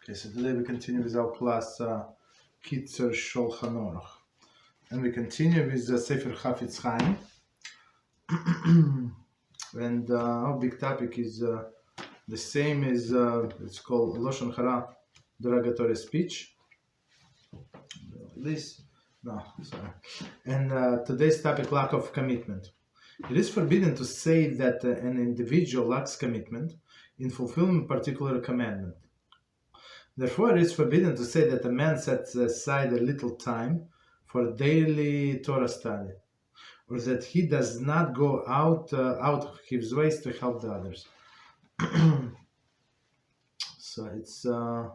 Okay, so today we continue with our class Kitzur Shulchan Aruch, and we continue with the Sefer Chofetz Chaim. And our big topic is the same as it's called Lashon Hara, derogatory speech. And today's topic, lack of commitment. It is forbidden to say that an individual lacks commitment in fulfilling a particular commandment. Therefore, it is forbidden to say that a man sets aside a little time for daily Torah study, or that he does not go out of his ways to help the others. So it's a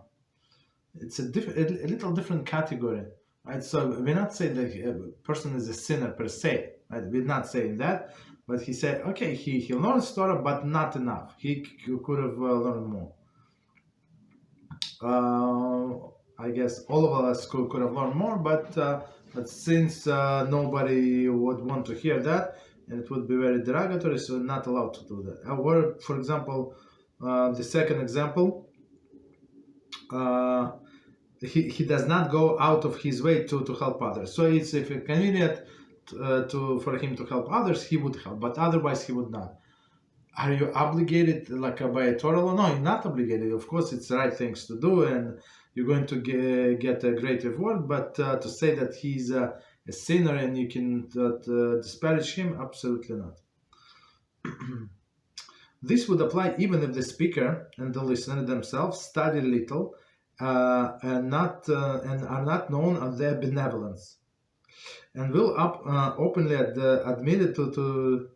little different category, right? So we're not saying that a person is a sinner per se, right? We're not saying that, but he said, okay, he learns Torah, but not enough. He could have learned more. I guess all of us could have learned more, but since nobody would want to hear that, and it would be very derogatory, so we're not allowed to do that. Or, for example, the second example, he does not go out of his way to help others. So it's if it's convenient for him to help others, he would help, but otherwise he would not. Are you obligated by a Torah law? No, you're not obligated. Of course, it's the right things to do, and you're going to get a great reward. But to say that he's a sinner and you can disparage him, absolutely not. This would apply even if the speaker and the listener themselves study little and are not known of their benevolence, and will openly admit it to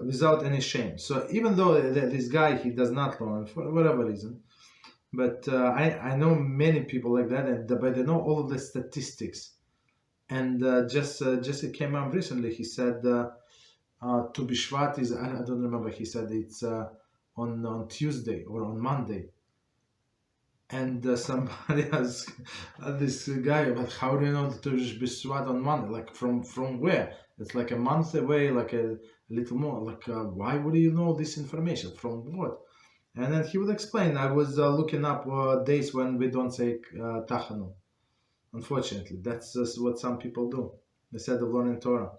without any shame. So even though this guy, he does not learn for whatever reason, but I know many people like that, but they know all of the statistics. And just it came up recently. He said to BeEzrat is, I don't remember. He said it's on Tuesday or on Monday. And somebody asked this guy about how do you know that there's BeEzrat on Monday? Like from where? It's like a month away, like a little more. Like why would you know this information? From what? And then he would explain. I was looking up days when we don't say Tachanun. Unfortunately, that's just what some people do instead of learning Torah.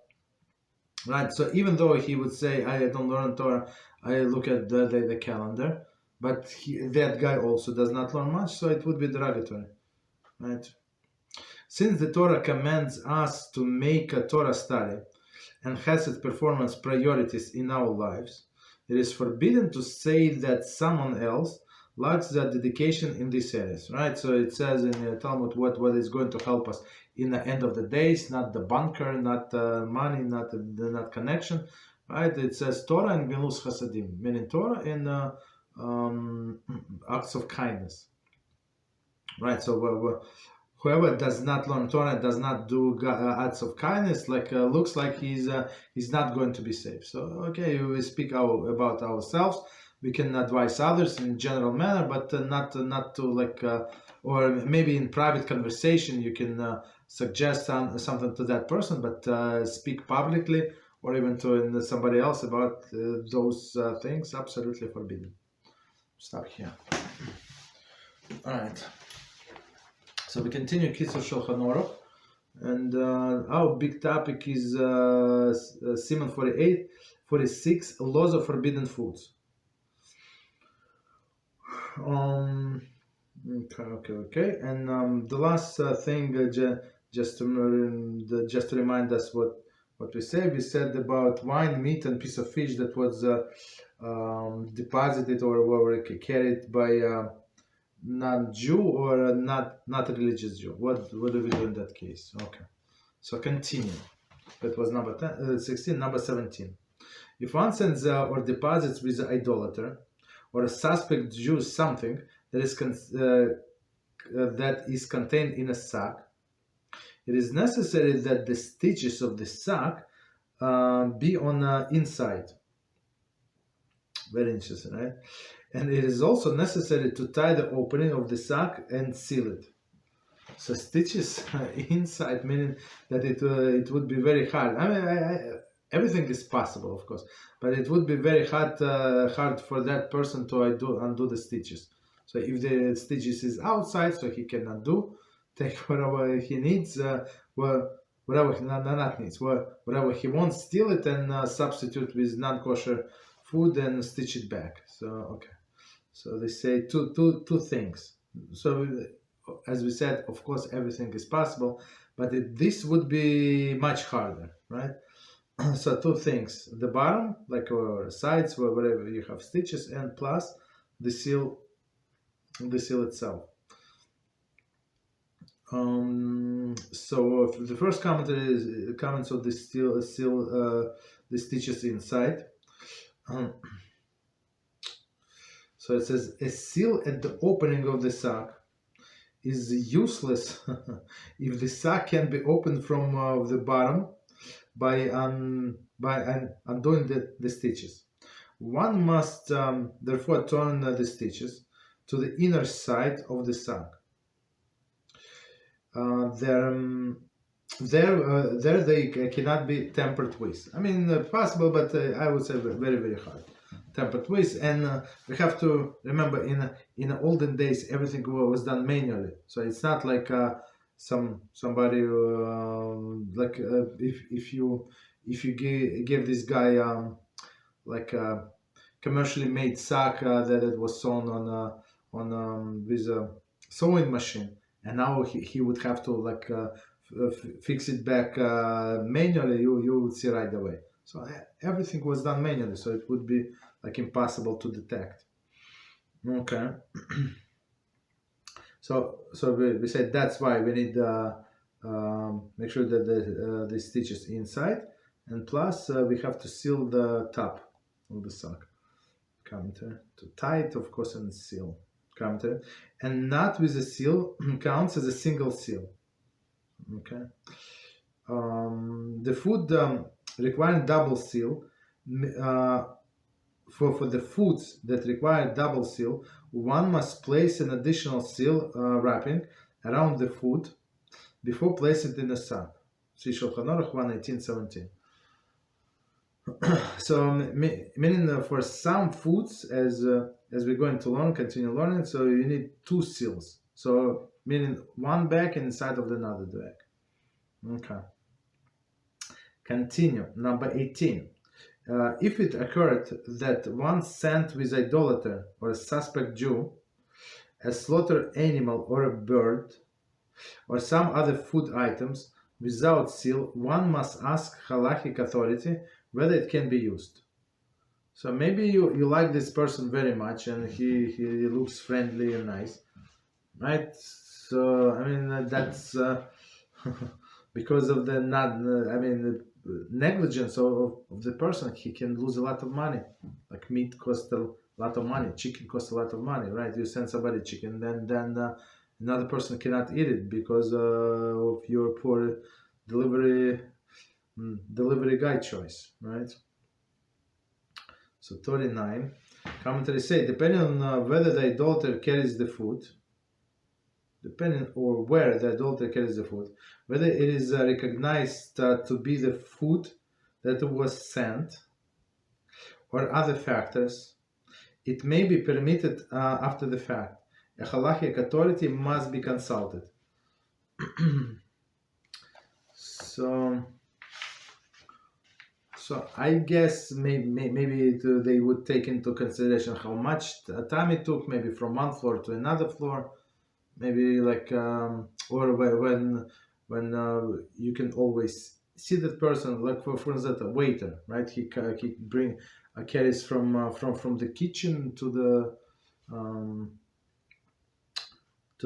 Right. So even though he would say I don't learn Torah, I look at the calendar. But that guy also does not learn much, so it would be derogatory, right? Since the Torah commands us to make a Torah study and has its performance priorities in our lives, it is forbidden to say that someone else lacks that dedication in these areas, right? So it says in the Talmud what is going to help us in the end of the days, not the bunker, not money, not connection, right? It says Torah and Gilus Chasadim, meaning Torah and acts of kindness, right? So whoever does not learn Torah, does not do acts of kindness, looks like he's not going to be saved. So okay, we speak about ourselves. We can advise others in general manner, but not to or maybe in private conversation you can suggest something to that person, but speak publicly or even to somebody else about those things, absolutely forbidden. Stop here. All right. So we continue Kitzur Shulchan Aruch, and our big topic is Siman 46, laws of forbidden foods. Okay. And the last thing, just to remind us what we said. We said about wine, meat, and piece of fish that was deposited or were carried by a non-Jew or not religious Jew. What do we do in that case? Okay, so continue. That was number 16. Number 17. If one sends or deposits with an idolater or a suspect Jew something that is contained in a sack, it is necessary that the stitches of the sack be on the inside. Very interesting, right? And it is also necessary to tie the opening of the sack and seal it. So stitches inside, meaning that it would be very hard. I mean, everything is possible, of course, but it would be very hard for that person to undo the stitches. So So if the stitches is outside, so he cannot take whatever he needs, whatever he not needs, whatever he wants, steal it and substitute with non-kosher food and stitch it back. So okay, so they say two things. So as we said, of course, everything is possible, but this would be much harder, right? So two things: the bottom, like or sides, wherever you have stitches, and plus the seal itself. So the first commentary is comments of the the stitches inside. So it says a seal at the opening of the sock is useless if the sock can be opened from the bottom by undoing the stitches. One must therefore turn the stitches to the inner side of the sock. There they cannot be tampered with. I mean, possible, but I would say very, very hard. Tampered with, and we have to remember in the olden days everything was done manually. So it's not like somebody like if you give this guy like a commercially made sock that it was sewn on with a sewing machine, and now he would have to like fix it back manually. You would see right away. So everything was done manually, so it would be like impossible to detect. Okay. So we said that's why we need make sure that the stitches inside, and plus we have to seal the top of the sock. Commentary to tie it, of course, and seal. Commentary, and not with a seal counts as a single seal. Okay. The food requiring double seal. For the foods that require double seal, one must place an additional seal wrapping around the food before placing it in the sock. See Shulchan Aruch 1:18-17. So meaning for some foods, as we're going to continue learning, so you need two seals. So meaning one back inside of another back. Okay. Continue. Number 18. If it occurred that one sent with idolater or a suspect Jew a slaughtered animal or a bird or some other food items without seal, one must ask halachic authority whether it can be used. So maybe you like this person very much and he looks friendly and nice, right? So I mean that's because of the negligence of the person, he can lose a lot of money. Like meat costs a lot of money, chicken costs a lot of money, right? You send somebody chicken, then another person cannot eat it because of your poor delivery guy choice, right? So 39, commentary say, depending on whether the idolater carries the food, depending or where the idolater carries the food, whether it is recognized to be the food that was sent, or other factors, it may be permitted after the fact. A halachic authority must be consulted. So I guess maybe they would take into consideration how much time it took, maybe from one floor to another floor. Maybe like or when you can always see that person, like for instance a waiter, right? He carries from the kitchen to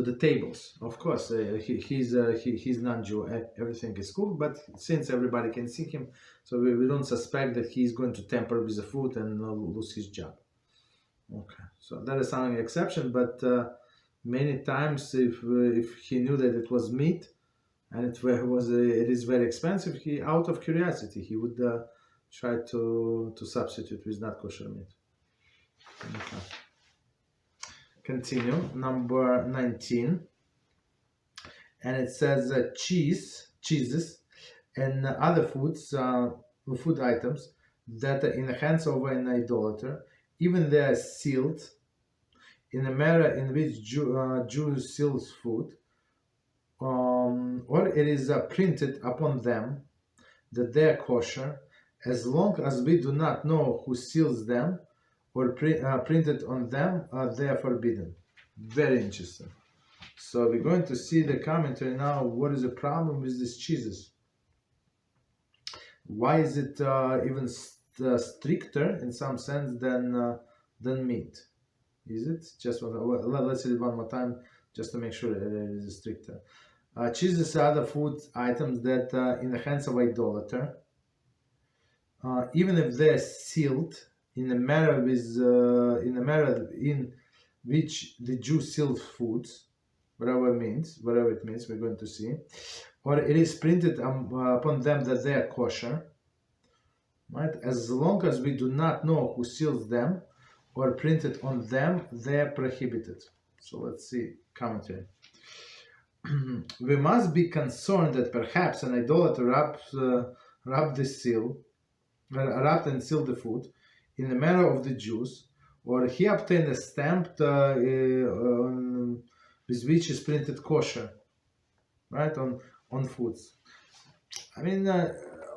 the tables. Of course, he's non-Jew. Everything is cool, but since everybody can see him, so we don't suspect that he's going to tamper with the food and lose his job. Okay, so that is an exception, but. Many times, if he knew that it was meat and it is very expensive, he out of curiosity he would try to substitute with not kosher meat. Okay. Continue. Number 19, and it says cheeses, and other food items that are in the hands of an idolater, even they are sealed, in a manner in which Jews sells food, or it is printed upon them that they are kosher, as long as we do not know who seals them or printed on them, they are forbidden. Very interesting. So we're going to see the commentary now. What is the problem with these cheeses? Why is it even stricter in some sense than meat? Is it? Just let's read it one more time just to make sure that it is stricter. Cheeses are other food items that, in the hands of idolater, even if they're sealed in a manner in which the Jew sealed foods, whatever it means, we're going to see, or it is printed upon them that they are kosher, right? As long as we do not know who seals them or printed on them, they are prohibited. So let's see commentary. We must be concerned that perhaps an idolater wrapped and sealed the food in the manner of the Jews, or he obtained a stamp with which is printed kosher, right, on foods. I mean,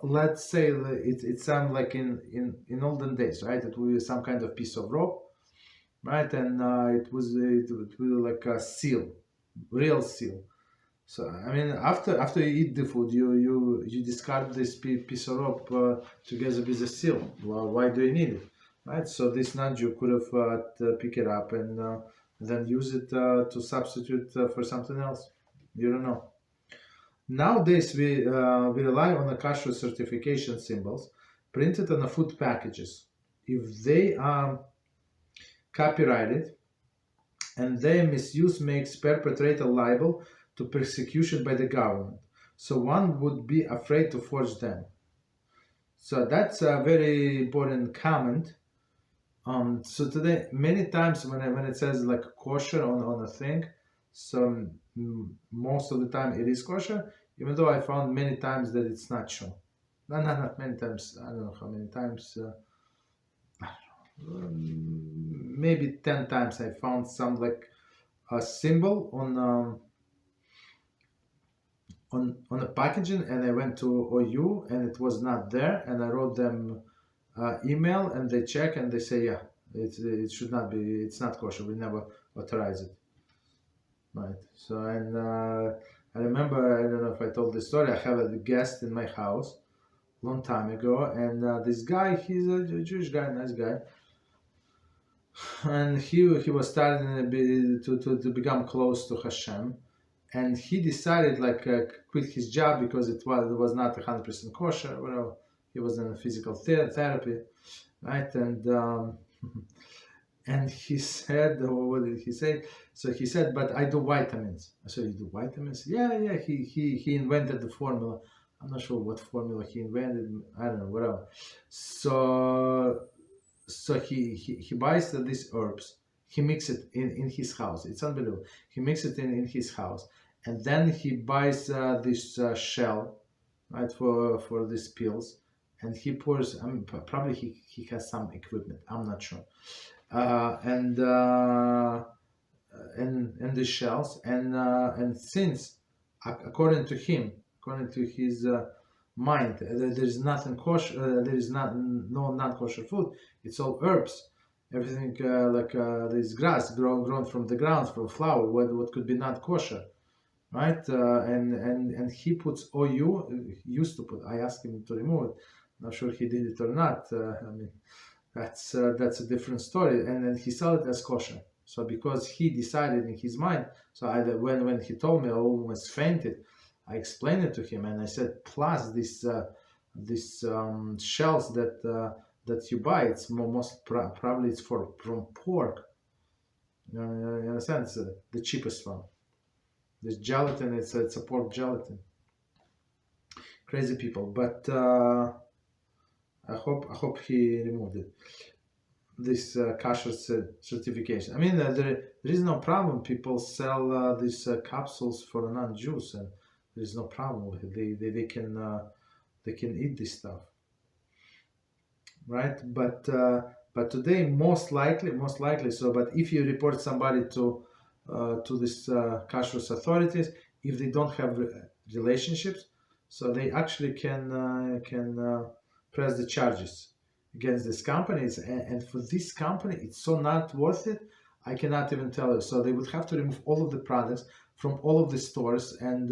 let's say it sounds like in olden days, right? It was some kind of piece of rope, right, and it was like a seal, real seal. So I mean, after you eat the food, you discard this piece of rope together with the seal. Well, why do you need it, right? So this non-Jew could have pick it up and then use it to substitute for something else. You don't know. Nowadays we rely on the Kashrus certification symbols printed on the food packages. If they are copyrighted and their misuse makes perpetrator liable to persecution by the government, so one would be afraid to forge them. So that's a very important comment. So today, many times when it says like kosher on a thing, so most of the time it is kosher, even though I found many times that it's not true. Not many times. I don't know how many times. Maybe 10 times I found some like a symbol on the packaging, and I went to OU and it was not there, and I wrote them email and they check and they say, yeah, it should not be, it's not kosher, we never authorize it, right? So, and I remember, I don't know if I told this story, I have a guest in my house long time ago, and this guy, he's a Jewish guy, nice guy, and he was starting to become close to HaShem, and he decided like quit his job because it was not 100% kosher. Well, he was in physical therapy, right? And and he said, what did he say? So he said, but I do vitamins. I said, you do vitamins? Yeah. He invented the formula. I'm not sure what formula he invented. I don't know, whatever. So he buys these herbs. He mixes it in his house. It's unbelievable. He mixes it in his house. And then he buys this shell, right, for these pills, and he pours. I mean, probably he has some equipment. I'm not sure. And the shells, and since according to him, according to his mind, there is nothing kosher. There is no non-kosher food. It's all herbs. Everything this grass grown from the ground, from flower. What could be not kosher? Right, and he puts OU, used to put. I asked him to remove it. Not sure he did it or not. I mean, that's a different story. And then he saw it as kosher. So because he decided in his mind, so when he told me, I almost fainted. I explained it to him, and I said, plus this shells that you buy, it's probably it's from pork. You understand? It's the cheapest one. This gelatin, it's a pork gelatin. Crazy people, but I hope he removed it. This Kashrus certification. I mean, there is no problem. People sell these capsules for non-Jews, and there is no problem with it. They can eat this stuff, right? But But today, most likely so. But if you report somebody to this Kashrus authorities, if they don't have relationships, so they actually can press the charges against these companies. And for this company, it's so not worth it. I cannot even tell you. So they would have to remove all of the products from all of the stores and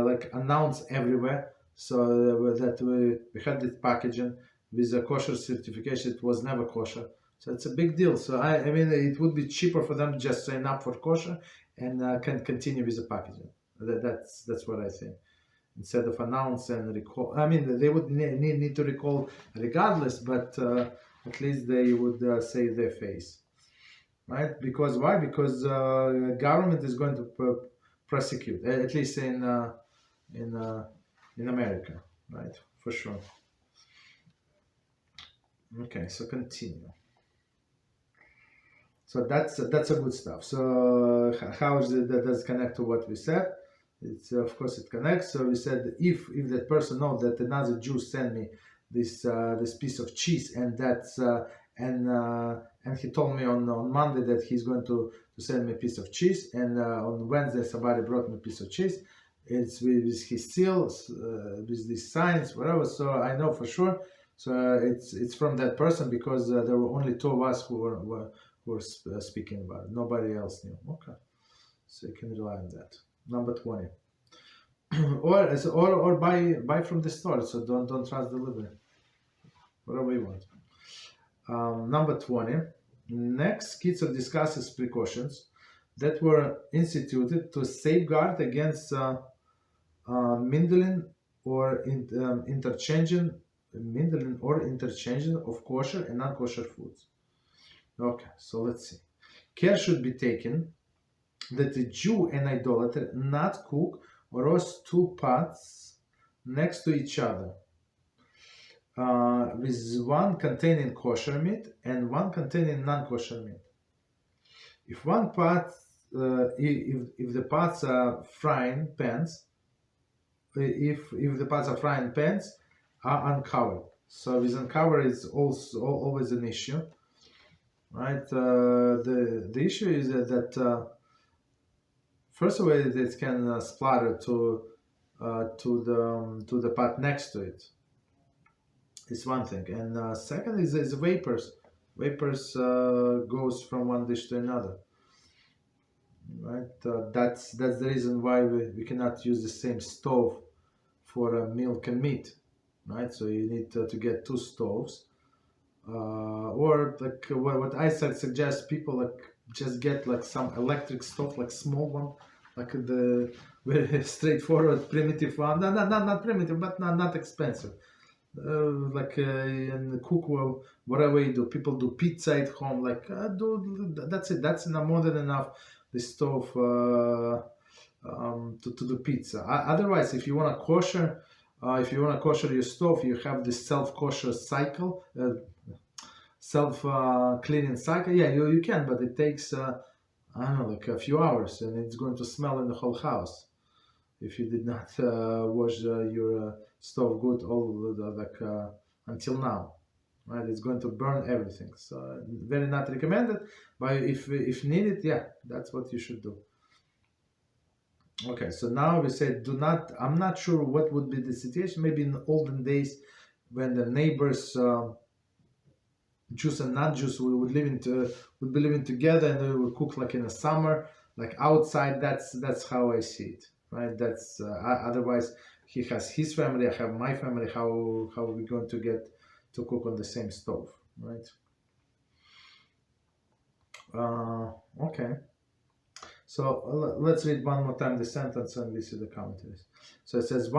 like announce everywhere. So that we had this packaging with a kosher certification. It was never kosher. So it's a big deal. So I mean, it would be cheaper for them to just sign up for kosher and can continue with the packaging. That's what I think. Instead of announce and recall, I mean, they would need to recall regardless, but at least they would save their face, right? Because why? Because government is going to prosecute, at least in America, right? For sure. Okay, so continue. So that's a good stuff. So how does that connect to what we said? It's of course it connects. So we said if that person knows that another Jew sent me this piece of cheese, and that's and he told me on Monday that he's going to send me a piece of cheese, and on Wednesday somebody brought me a piece of cheese. It's with his seals, with these signs, whatever. So I know for sure. So it's from that person, because there were only two of us who were speaking about it. Nobody else knew. Okay, so you can rely on that. Number 20. or buy from the store. So don't trust delivery. Whatever you want. Number 20. Next, Kitzur discusses precautions that were instituted to safeguard against mingling or interchanging of kosher and non-kosher foods. Okay, so let's see. Care should be taken that the Jew and idolater not cook or roast two pots next to each other, with one containing kosher meat and one containing non-kosher meat. If one pot, if the pots are frying pans, if the pots are frying pans, are uncovered. So with uncovered is also always an issue, right? The issue is that first of all, it can splatter to the pot next to it. It's one thing, and second is vapors. Vapors goes from one dish to another, right? That's the reason why we cannot use the same stove for milk and meat, right? So you need to get two stoves, or like what I suggest people, like just get like some electric stove, like small one, like the very straightforward primitive one. Not primitive, but not expensive. And cook whatever you do. People do pizza at home. Like that's it. That's more than enough. The stove to do pizza. Otherwise, if you want to kosher, your stove, you have this self-kosher cycle, self-cleaning cycle. Yeah, you can, but it takes I don't know, like a few hours, and it's going to smell in the whole house if you did not wash your stove good until now, right? It's going to burn everything. So very not recommended, but if needed, yeah, that's what you should do. Okay, so now we said do not. I'm not sure what would be the situation. Maybe in the olden days when the neighbors, Jews and non-Jews, would be living together, and they would cook like in the summer, like outside. That's how I see it, right? That's otherwise he has his family, I have my family. How are we going to get to cook on the same stove, right? Okay. So let's read one more time the sentence and we see the commentaries. So it says,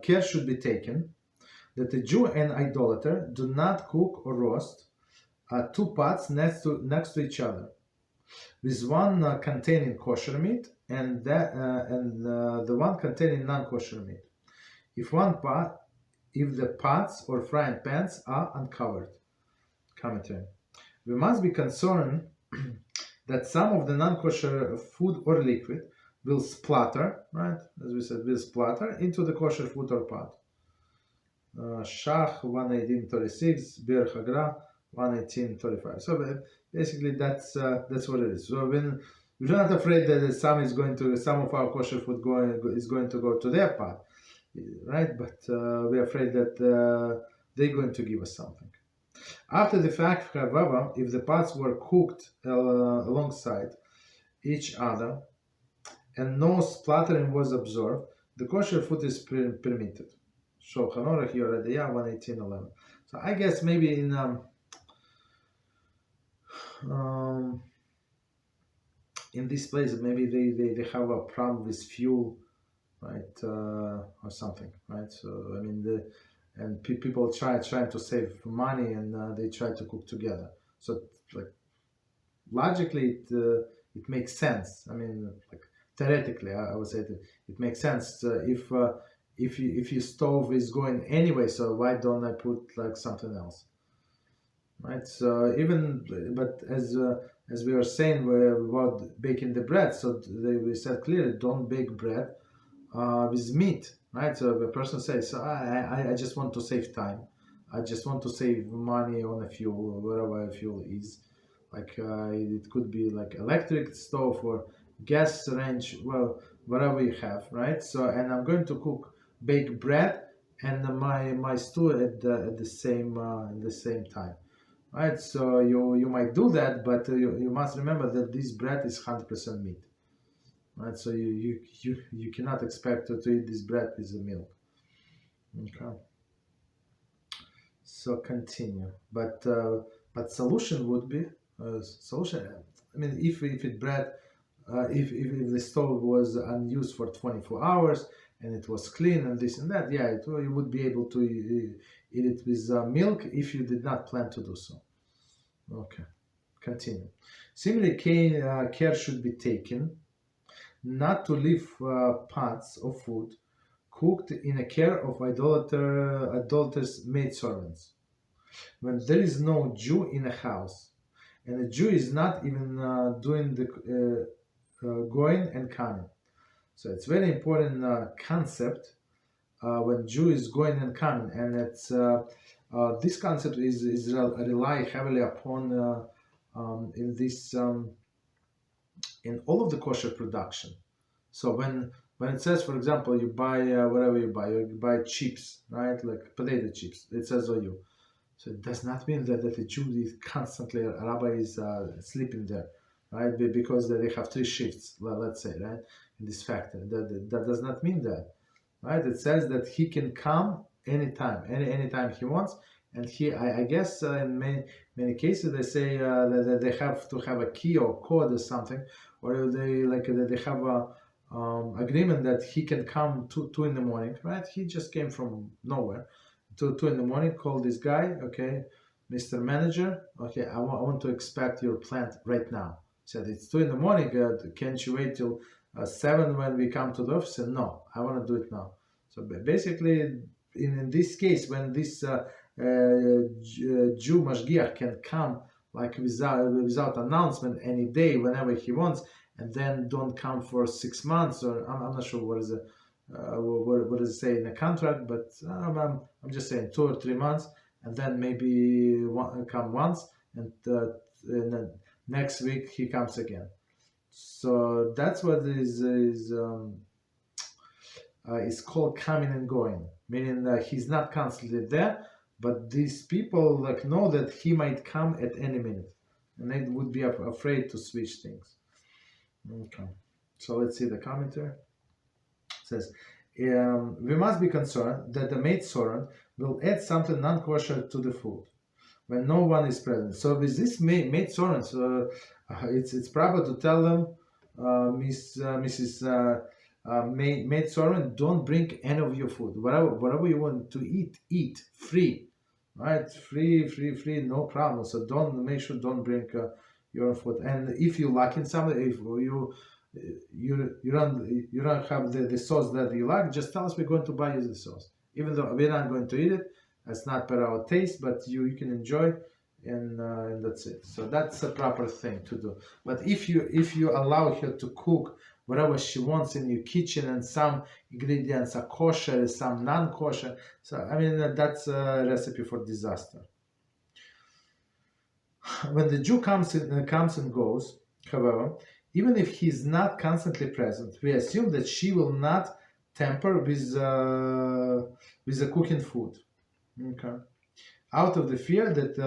care should be taken that the Jew and idolater do not cook or roast two pots next to each other, with one containing kosher meat and the one containing non-kosher meat. If the pots or frying pans are uncovered. Commentary. We must be concerned that some of the non-kosher food or liquid will splatter, right? As we said, will splatter into the kosher food or pot. Shach 118:36, Bir Hagra 118:35. So basically that's what it is. So when we're not afraid that some of our kosher food is going to go to their pot, right? But we're afraid that they're going to give us something. After the fact, however, if the pots were cooked alongside each other and no splattering was observed, the kosher food is permitted. Shulchan Aruch 118:11. So I guess maybe in this place maybe they have a problem with fuel, right, or something, right? So I mean people trying to save money and they try to cook together. So like logically it makes sense. I mean, like theoretically, I would say that it makes sense if your stove is going anyway. So why don't I put like something else, right? So but as we were saying about baking the bread, so we said clearly don't bake bread with meat, right? So the person says, so I just want to save time. I just want to save money on a fuel or whatever fuel is. Like it could be like electric stove or gas range, well, whatever you have, right? So, and I'm going to bake bread and my stew at the same time, right? So you might do that, but you must remember that this bread is 100% meat, right? So you cannot expect to eat this bread with the milk. Okay. So continue, but solution would be solution. I mean, if it bread, if the stove was unused for 24 hours and it was clean and this and that, yeah, you would be able to eat it with milk if you did not plan to do so. Okay, continue. Similarly, care should be taken not to leave pots of food cooked in a care of idolaters' maidservants. When there is no Jew in a house, and a Jew is not even doing the going and coming. So it's very important concept when Jew is going and coming, and it's this concept is rely heavily upon in all of the kosher production. So when it says, for example, you buy whatever you buy chips, right, like potato chips, it says OU. So it does not mean that the Jew is constantly, a rabbi is sleeping there, right? Because they have 3 shifts, let's say, right? In this factory, that does not mean that, right? It says that he can come anytime, anytime he wants, and I guess in many cases they say that they have to have a key or code or something, or they have a agreement that he can come 2 in the morning, right? He just came from nowhere. 2 in the morning, call this guy, okay, Mr. Manager, okay, I want to inspect your plant right now. Said, it's 2 in the morning, can't you wait till 7 when we come to the office? Said, no, I want to do it now. So basically, in this case, when this Jew Mashgiach can come like without announcement any day, whenever he wants, and then don't come for 6 months, or I'm not sure what is it. What does it say in the contract? But I'm just saying 2 or 3 months, and then maybe come once, and then next week he comes again. So that's what is called coming and going, meaning that he's not constantly there, but these people know that he might come at any minute, and they would be afraid to switch things. Okay, so let's see the commentary. Says, we must be concerned that the maidservant will add something non-kosher to the food when no one is present. So with this maidservants, it's proper to tell them, Mrs. Maidservant, don't bring any of your food. Whatever you want to eat free, right? Free, no problem. So make sure don't bring your food. And if you lack in something, if you don't have the sauce that you like, just tell us, we're going to buy you the sauce. Even though we're not going to eat it, that's not per our taste, but you can enjoy, and that's it. So that's a proper thing to do. But if you allow her to cook whatever she wants in your kitchen, and some ingredients are kosher, some non-kosher. So I mean that's a recipe for disaster. When the Jew comes and goes, however, even if he is not constantly present, we assume that she will not tamper with the cooking food. Okay, out of the fear that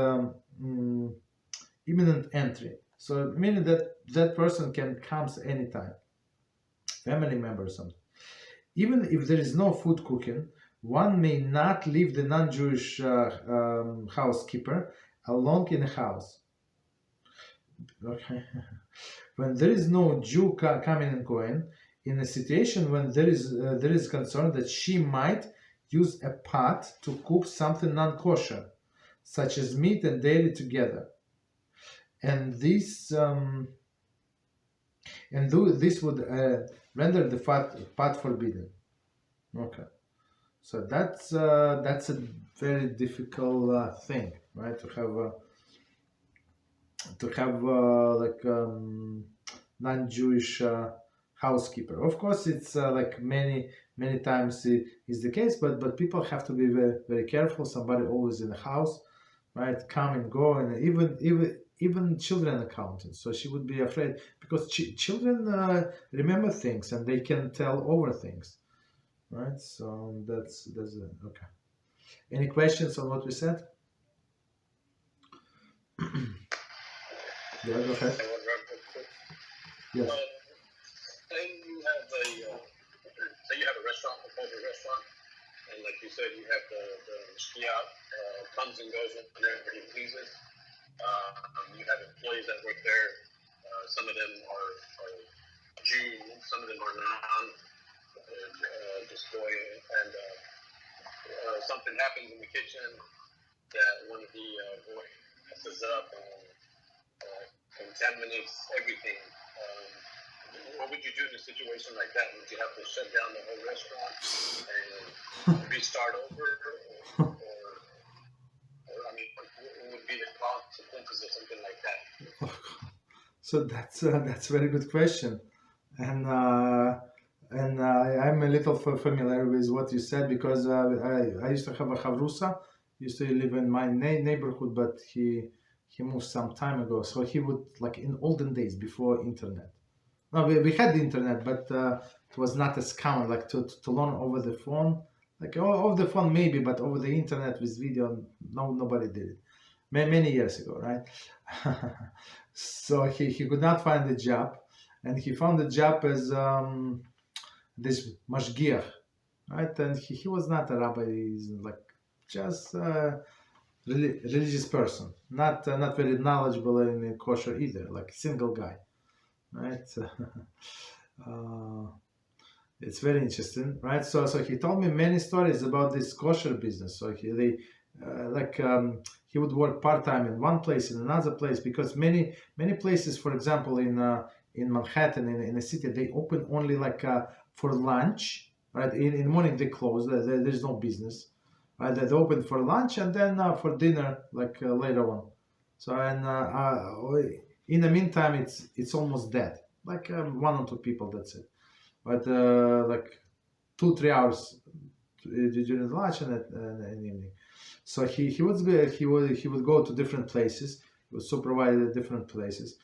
imminent entry. So meaning that that person can come anytime, family member or something. Even if there is no food cooking, one may not leave the non-Jewish housekeeper alone in the house. Okay. When there is no Jew coming and going, in a situation when there is concern that she might use a pot to cook something non-kosher, such as meat and dairy together, and this would render the pot forbidden. Okay, so that's a very difficult thing, right? To have non-Jewish housekeeper. Of course, it's like many times is the case, but people have to be very, very careful. Somebody always in the house, right? Come and go, and even children accounting. So she would be afraid because children remember things and they can tell over things, right? So that's okay. Any questions on what we said? Yeah, go ahead. Yes. Say you have a restaurant, a kosher restaurant, and like you said, you have the shkiat comes and goes whenever he pleases. You have employees that work there. Some of them are Jew, some of them are non. Just going and something happens in the kitchen that one of the boys messes up and contaminates everything. What would you do in a situation like that? Would you have to shut down the whole restaurant and restart over, or I mean, what would be the consequences of something like that? So that's a very good question, and I'm a little familiar with what you said because I used to have a chavrusa, used to live in my neighborhood, but he moved some time ago. So he would, like in olden days before internet. No, we had the internet, but it was not as common, like to learn over the phone. Like over the phone maybe, but over the internet with video, nobody did it. Many years ago, right? So he could not find a job, and he found a job as this mashgiach, right? And he was not a rabbi, he's like just a religious person, not very knowledgeable in kosher either, like a single guy, right? It's very interesting, right? So he told me many stories about this kosher business. So he would work part-time in one place, in another place, because many places, for example, in Manhattan, in a city, they open only like for lunch, right? In the morning they close. There's no business, right? They open for lunch and then for dinner, like later on. So in the meantime, it's almost dead. Like 1 or 2 people, that's it. But like 2-3 hours during the lunch and in the evening. So he would go to different places. He would supervise at different places,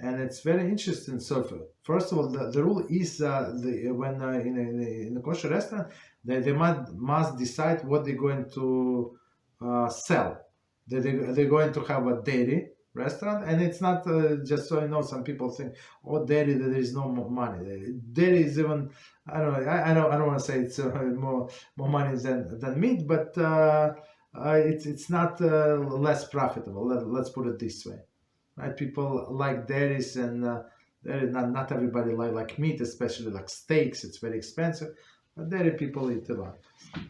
and it's very interesting. So first of all, the rule is when in a kosher restaurant, they must decide what they're going to sell. They're going to have a dairy restaurant, and it's not just so you know. Some people think, oh, dairy, there is no more money. Dairy is even I don't want to say it's more money than meat, but it's not less profitable. Let's put it this way, right? People like dairies, and not everybody like meat, especially like steaks. It's very expensive, but dairy people eat a lot,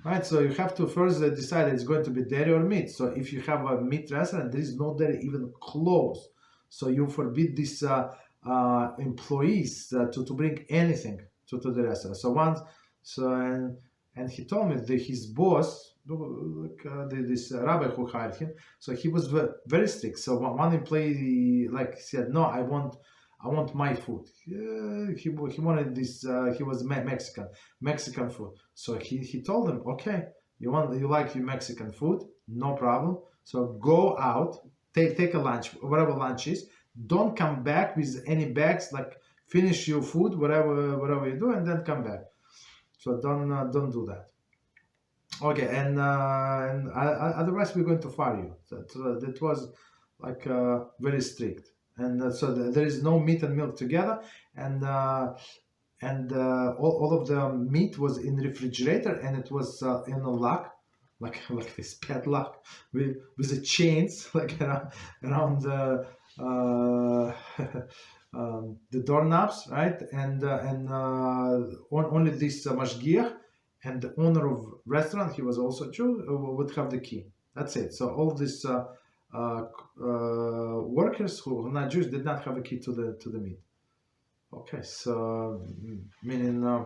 right? So you have to first decide it's going to be dairy or meat. So if you have a meat restaurant, there is no dairy even close. So you forbid these employees to bring anything to the restaurant. And he told me that his boss, this rabbi who hired him, so he was very strict. So one employee like said, no, I I want my food. He wanted this. He was Mexican food. So he told them, okay, you like your Mexican food, no problem. So go out, take a lunch, whatever lunch is. Don't come back with any bags. Like finish your food, whatever you do, and then come back. So don't do that. Okay, and otherwise we're going to fire you. That was like very strict, and so there is no meat and milk together, and all of the meat was in the refrigerator, and it was in a lock, like this padlock with the chains like around the the doorknobs, right? And only this mashgiach and the owner of restaurant, he was also Jew, would have the key. That's it. So all these workers who are not Jews did not have a key to the meat. Okay, so meaning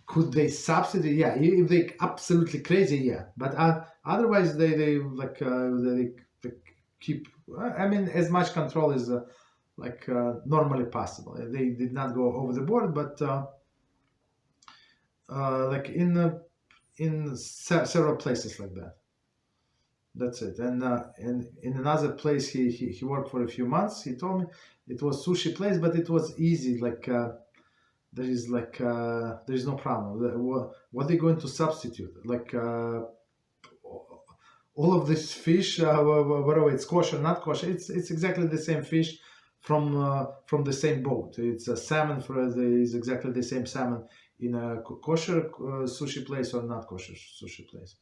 could they subsidy? Yeah, if they absolutely crazy, yeah. But otherwise, they keep. I mean, as much control as normally possible. They did not go over the board, but like in several places like that. That's it. And in another place, he worked for a few months. He told me it was sushi place, but it was easy. Like there is no problem. What they going to substitute? Like all of this fish, whatever it's kosher, not kosher. It's exactly the same fish from the same boat. It's a salmon is exactly the same salmon in a kosher sushi place or not kosher sushi place.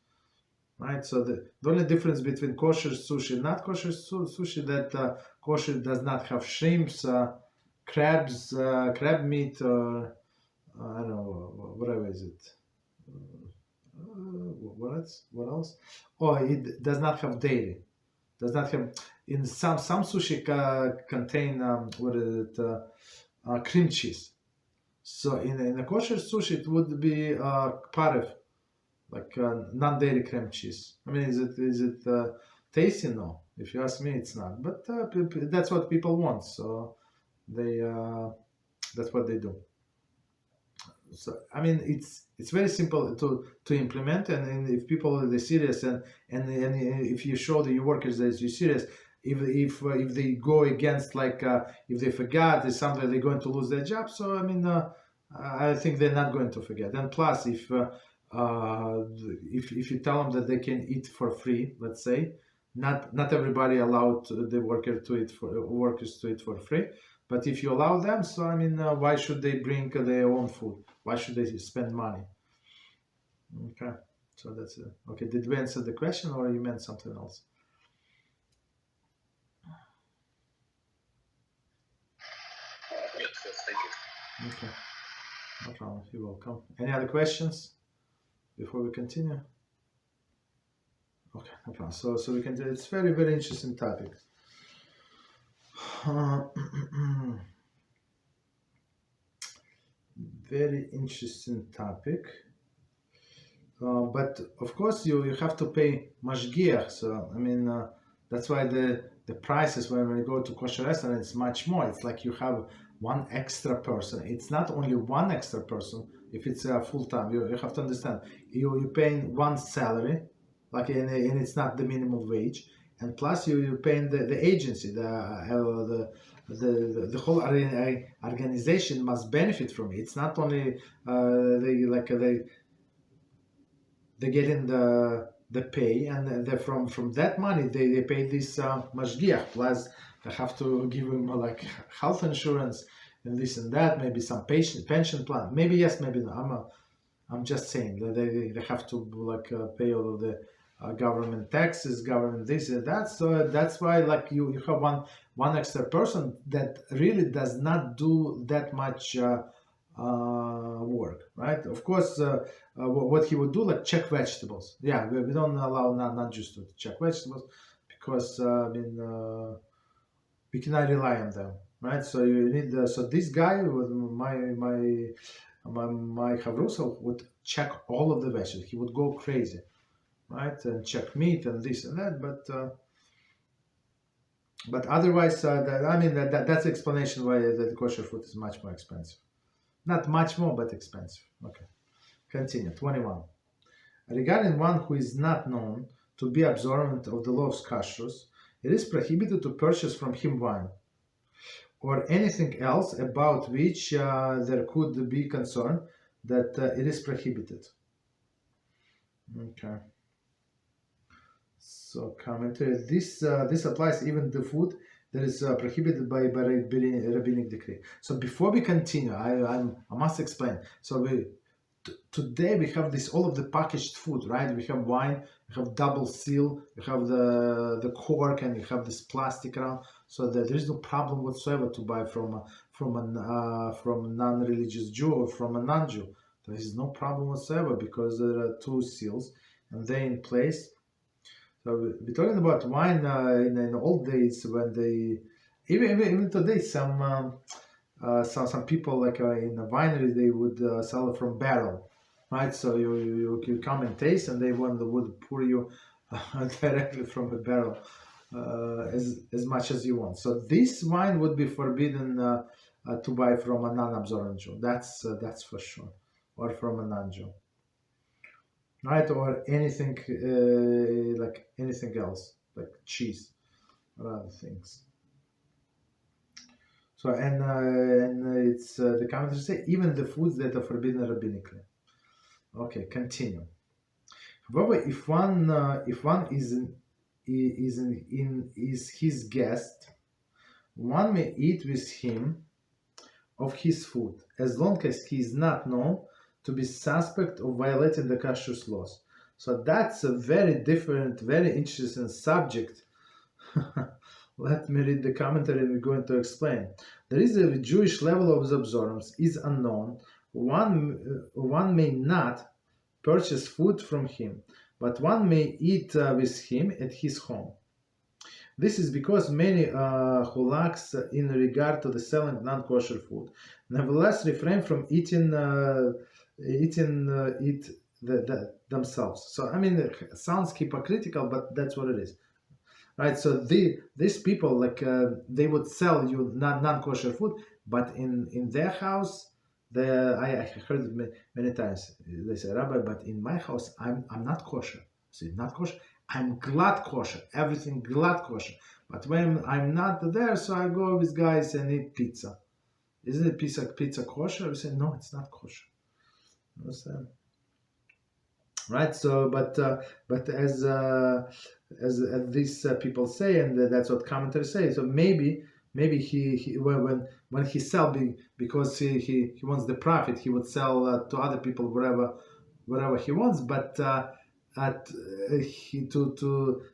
Right, so the only difference between kosher sushi and not kosher sushi that kosher does not have shrimps, crabs, crab meat, or I don't know, whatever is it. What else? Oh, it does not have dairy. Does not have in some sushi contain cream cheese. So in a kosher sushi it would be parev. Like non-dairy cream cheese. I mean, is it tasty? No. If you ask me, it's not. But that's what people want, so that's what they do. So I mean, it's very simple to implement, and if people are serious, and if you show the workers that you're serious, if they go against if they forgot, it's something they're going to lose their job. So I mean, I think they're not going to forget. And plus, if you tell them that they can eat for free, let's say, not everybody allowed the workers to eat for free, but if you allow them, so I mean, why should they bring their own food? Why should they spend money? Okay, so that's it. Okay, did we answer the question, or you meant something else? Yes, thank you. Okay, no problem. You're welcome. Any other questions before we continue? Okay, no problem. So we can do. It's very, very interesting topic. Very interesting topic. But of course you have to pay mashgiach. So I mean, that's why the prices when you go to kosher restaurant it's much more. It's like you have one extra person. It's not only one extra person. If it's full time, you have to understand. You're paying one salary, and it's not the minimum wage, and plus you're paying the agency, the whole organization must benefit from it. It's not only they get in the pay, and from that money they pay this mashgiach, plus they have to give him health insurance and this and that, maybe some pension plan, maybe yes, maybe no. I'm just saying that they have to pay all of the government taxes, government this and that. So that's why you have one extra person that really does not do that much work, right? Of course, what he would do, check vegetables. Yeah, we don't allow not just to check vegetables because we cannot rely on them, right? So you need so this guy with my chavrusa would check all of the vegetables. He would go crazy, right? And check meat and this and that. But But otherwise, that's the explanation why the kosher food is much more expensive. Not much more, but expensive. Okay, continue. 21. Regarding one who is not known to be observant of the law of Kashrus, it is prohibited to purchase from him wine or anything else about which there could be concern that it is prohibited. Okay. So commentary. This applies even to food that is prohibited by rabbinic decree. So before we continue, I must explain. So today we have all of the packaged food, right? We have wine, we have double seal, we have the cork, and we have this plastic around. So there is no problem whatsoever to buy from a non-religious Jew or from a non-Jew. There is no problem whatsoever because there are two seals and they're in place. So we're talking about wine in the old days when they even today some people like in a winery they would sell it from barrel, right? So you come and taste and they would pour you directly from the barrel as much as you want. So this wine would be forbidden to buy from a non-observant Jew. That's for sure, or from a non-Jew. Right, or anything like anything else, like cheese or other things. So and it's the commentators say even the foods that are forbidden rabbinically. Okay, continue. However, if one is his guest, one may eat with him of his food as long as he is not known to be suspect of violating the Kashrus laws. So that's a very different, very interesting subject. Let me read the commentary and we're going to explain. There is a Jewish level of observance is unknown. One may not purchase food from him, but one may eat with him at his home. This is because many who lacks in regard to the selling non-kosher food, nevertheless refrain from eating themselves. So I mean, it sounds hypocritical, but that's what it is, right? So these people they would sell you non-kosher food, but in their house, I heard it many times. They say, Rabbi, but in my house I'm not kosher. See, not kosher. I'm glad kosher. Everything glad kosher. But when I'm not there, so I go with guys and eat pizza. Isn't it pizza kosher? We say no, it's not kosher. Understand? Right. So, but as these people say, and that's what commentators say. So maybe he when he sell because he wants the profit, he would sell to other people whatever he wants, but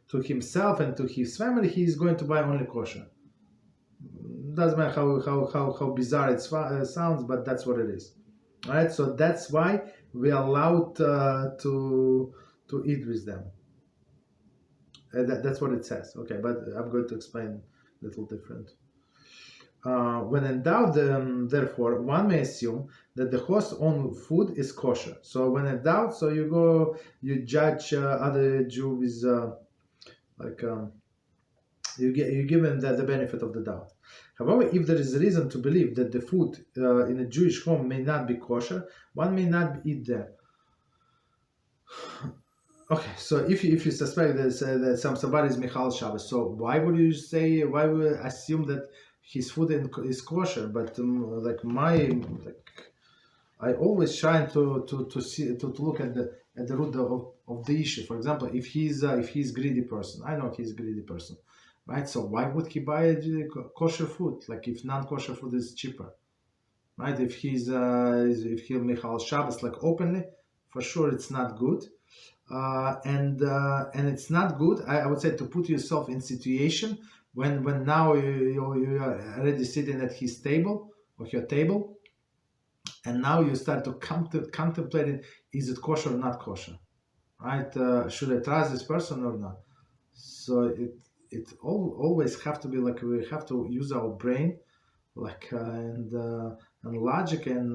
to himself and to his family, he is going to buy only kosher. Doesn't matter how bizarre it sounds, but that's what it is. All right, so that's why we are allowed to eat with them. That's what it says. Okay, but I'm going to explain a little different. When in doubt, therefore, one may assume that the host's own food is kosher. So when in doubt, so you judge other Jews you give them the benefit of the doubt. However, if there is a reason to believe that the food in a Jewish home may not be kosher, one may not eat there. Okay, so if you suspect that somebody is Michal Shabbos, so why would you assume that his food is kosher? But I always try to look at the root of the issue. For example, if he's greedy person, I know he's a greedy person, right? So why would he buy kosher food? Like if non-kosher food is cheaper, right? If he'll Michal Shabbos like openly, for sure it's not good. And it's not good, I would say, to put yourself in situation when now you are already sitting at his table or your table, and now you start to contemplating, is it kosher or not kosher, right? Should I trust this person or not? So it always have to be like we have to use our brain, and logic, and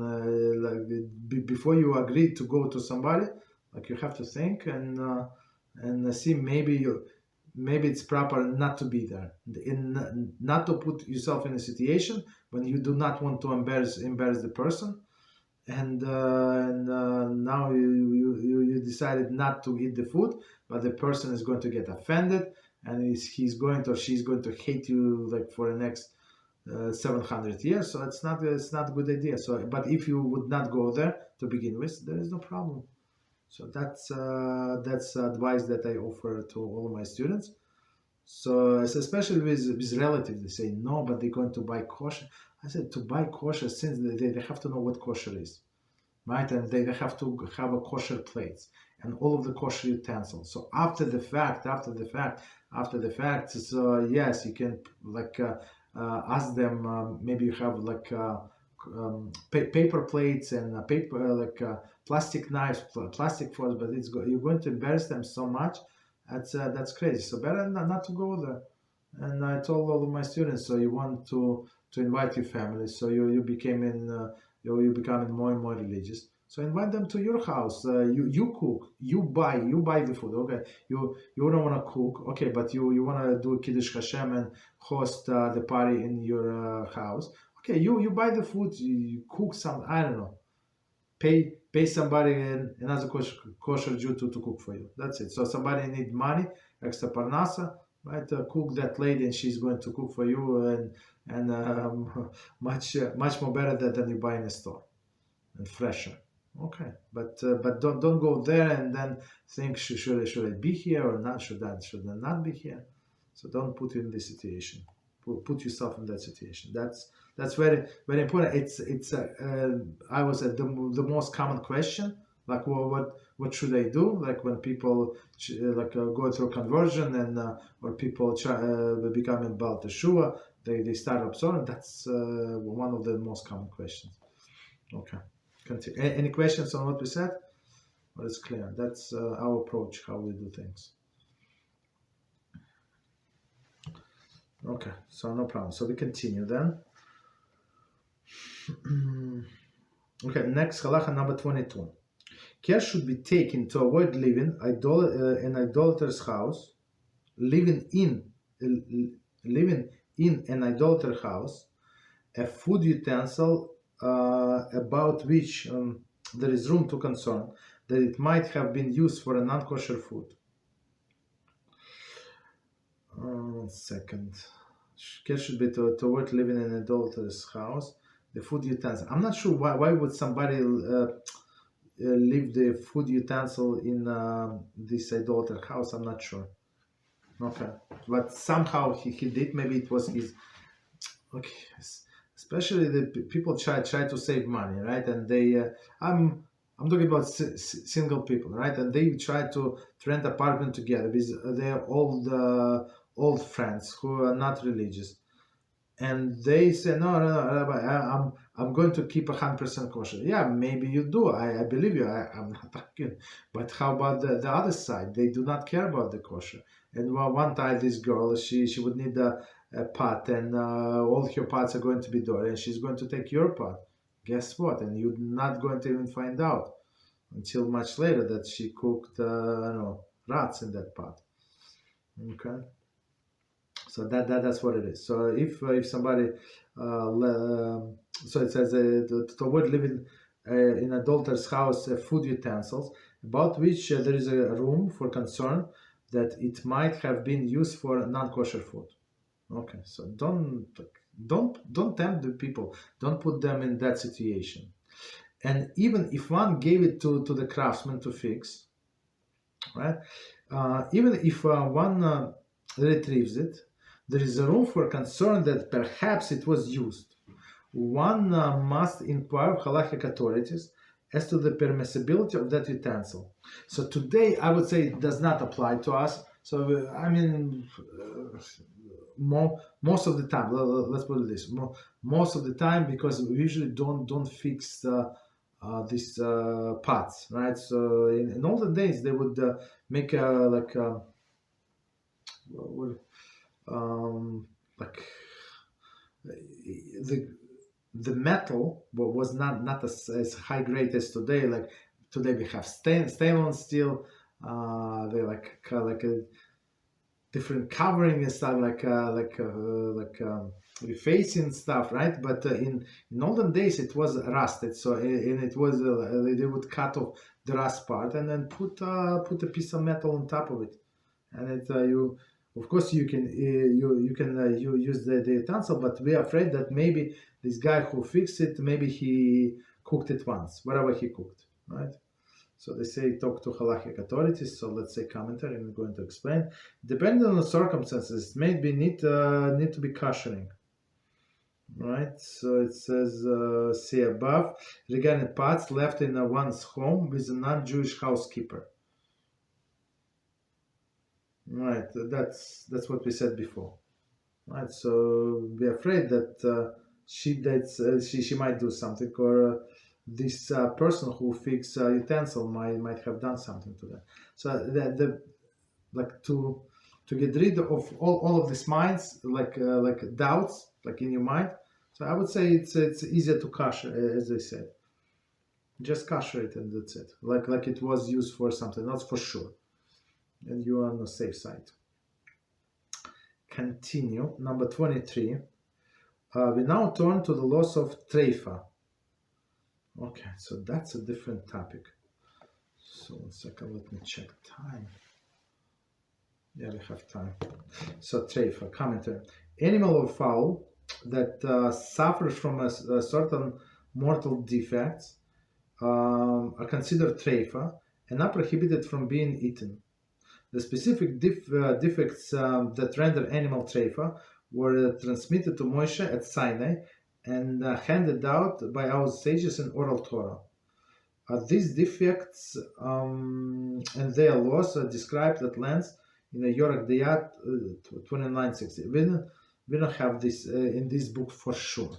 before you agree to go to somebody. Like you have to think and see maybe maybe it's proper not to be there, not to put yourself in a situation when you do not want to embarrass the person, and now you decided not to eat the food, but the person is going to get offended, and he's going to, or she's going to hate you like for the next 700 years. So it's not a good idea. So, but if you would not go there to begin with, there is no problem. So that's advice that I offer to all my students. So especially with relatives, they say no, but they're going to buy kosher. I said to buy kosher, since they have to know what kosher is, right? And they have to have a kosher plates and all of the kosher utensils. So after the fact, so yes, you can like ask them. Maybe you have like paper plates and paper plastic knives, plastic forks, but you're going to embarrass them so much. That's crazy. So better not to go there. And I told all of my students, so you want to invite your family, so you becoming more and more religious. So invite them to your house. You cook, you buy the food. Okay, you don't want to cook. Okay, but you want to do Kiddush Hashem and host the party in your house. Okay, you buy the food. You cook some. I don't know. Pay somebody, another kosher Jew to cook for you. That's it. So somebody need money, extra parnasa, right? Cook that lady, and she's going to cook for you, and much more better than you buy in a store, and fresher. Okay, but don't go there and then think should I be here or not? Should I not be here? So don't put you in this situation. Put yourself in that situation. That's very very important. It's I was at the most common question, like what should I do? Like when people go through conversion and or people becoming Baal Teshuvah, they start observing. That's one of the most common questions. Okay. Continue. Any questions on what we said? Well, it's clear. That's our approach, how we do things. Okay, so no problem. So we continue then. Okay, next halacha number 22. Care should be taken to avoid living in idolater's house, living in an idolater house, a food utensil about which there is room to concern that it might have been used for a non-kosher food. Second, care should be to avoid living in an idolater's house, the food utensil. I'm not sure why would somebody leave the food utensil in this idolater house. I'm not sure. Okay, but somehow he did. Maybe it was his. Okay. Especially the people try to save money, right? And they, I'm talking about single people, right? And they try to rent apartment together with their old friends who are not religious, and they say, no, Rabbi, I'm going to keep 100% kosher. Yeah, maybe you do. I believe you. I'm not arguing. But how about the other side? They do not care about the kosher. And one time, this girl, she would need a pot, and all her pots are going to be dirty, and she's going to take your pot. Guess what? And you're not going to even find out until much later that she cooked rats in that pot. Okay, so that's what it is. So if somebody so it says to avoid living in adulter's house food utensils about which there is a room for concern that it might have been used for non-kosher food. Okay, so don't tempt the people. Don't put them in that situation. And even if one gave it to the craftsman to fix, right? Even if one retrieves it, there is a room for concern that perhaps it was used. One must inquire of halachic authorities as to the permissibility of that utensil. So today, I would say it does not apply to us. So I mean, most of the time, let's put it this: most of the time, because we usually don't fix these pots, right? So in olden days, they would make the metal was not as high grade as today. Like today we have stainless steel. They different covering and stuff refacing stuff, right? But in olden days it was rusted, so and it was they would cut off the rust part and then put a piece of metal on top of it, and it you of course you can you use the utensil, but we are afraid that maybe this guy who fixed it, maybe he cooked it once, whatever he cooked, right? So they say talk to halachic authorities. So let's say commentary. I'm going to explain. Depending on the circumstances, maybe need to be koshering, right? So it says, see above, regarding pots left in one's home with a non-Jewish housekeeper. Right. That's what we said before, right? So we're afraid that she might do something, or this person who fixed utensil might have done something to that. So the like to get rid of all of these minds, like doubts, like in your mind. So I would say it's easier to kosher, as I said. Just kosher it and that's it. Like it was used for something, not for sure. And you are on the safe side. Continue. Number 23. We now turn to the loss of Tereifah. Okay, so that's a different topic. So 1 second, let me check time. Yeah, we have time. So Tereifah, commentary. Animal or fowl that suffers from a certain mortal defects are considered Tereifah and are prohibited from being eaten. The specific defects that render animal Tereifah were transmitted to Moshe at Sinai and handed out by our sages in oral Torah. These defects and their laws are described at length in the Yorek Diyat 2960. We don't have this in this book for sure.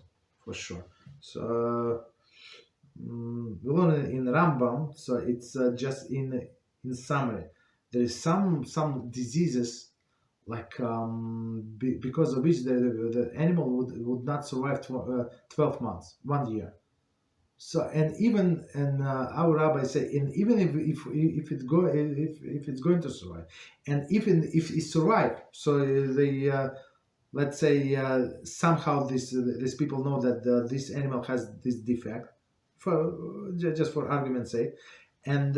So we learn in Rambam. So it's just in summary. There is some diseases like because of which the animal would not survive 12 months, 1 year. So and even our rabbi say, and even if it's going to survive, and even if it survive, so they let's say somehow these people know that this animal has this defect, for just for argument's sake, and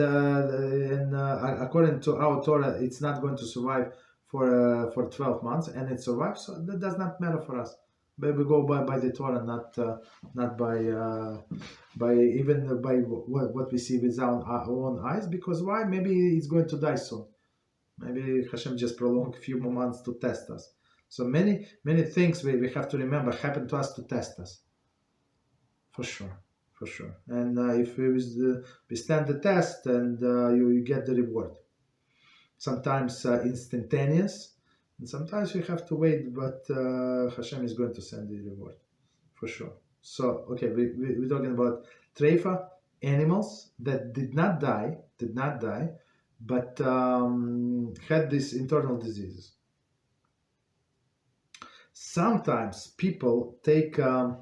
according to our Torah, it's not going to survive for 12 months, and it survives. So that does not matter for us. But we go by the Torah, not by even by what we see with our own eyes. Because why? Maybe it's going to die soon. Maybe HaShem just prolonged a few more months to test us. So many things we have to remember happen to us to test us. For sure. And if we stand the test, and you get the reward. Sometimes instantaneous, and sometimes we have to wait, but HaShem is going to send the reward, for sure. So, okay, we're talking about Tereifah, animals that did not die, but had these internal diseases. Sometimes people take a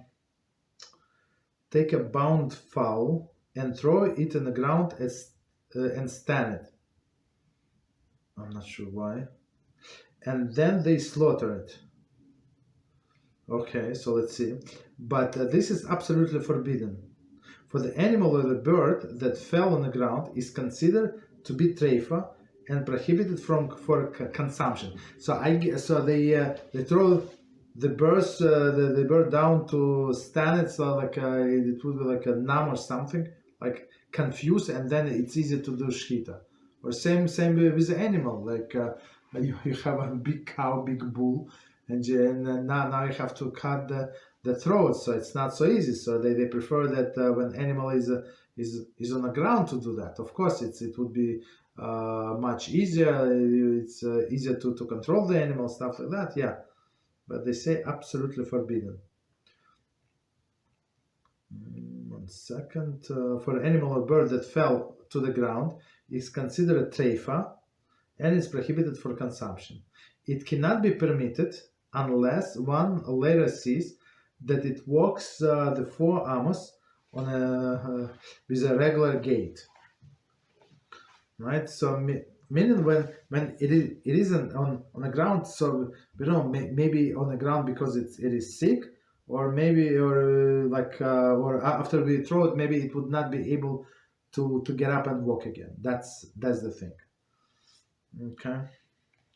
bound fowl and throw it in the ground and stand it. I'm not sure why. And then they slaughter it. Okay, so let's see. But this is absolutely forbidden. For the animal or the bird that fell on the ground is considered to be Tereifah and prohibited for consumption. So they throw the bird down to stand it, so like it would be like a numb or something, like confused, and then it's easy to do shchita. Or same with the animal, like you have a big cow, big bull, and now you have to cut the throat, so it's not so easy. So they prefer that when animal is on the ground to do that. Of course, it would be much easier. It's easier to control the animal, stuff like that. Yeah, but they say absolutely forbidden. 1 second. For an animal or bird that fell to the ground is considered a Tereifah and is prohibited for consumption. It cannot be permitted unless one later sees that it walks the 4 amos on with a regular gait. Right? So meaning when it isn't on the ground, so we don't know, maybe on the ground because it is sick, or maybe or after we throw it, maybe it would not be able to get up and walk again. That's the thing. Okay,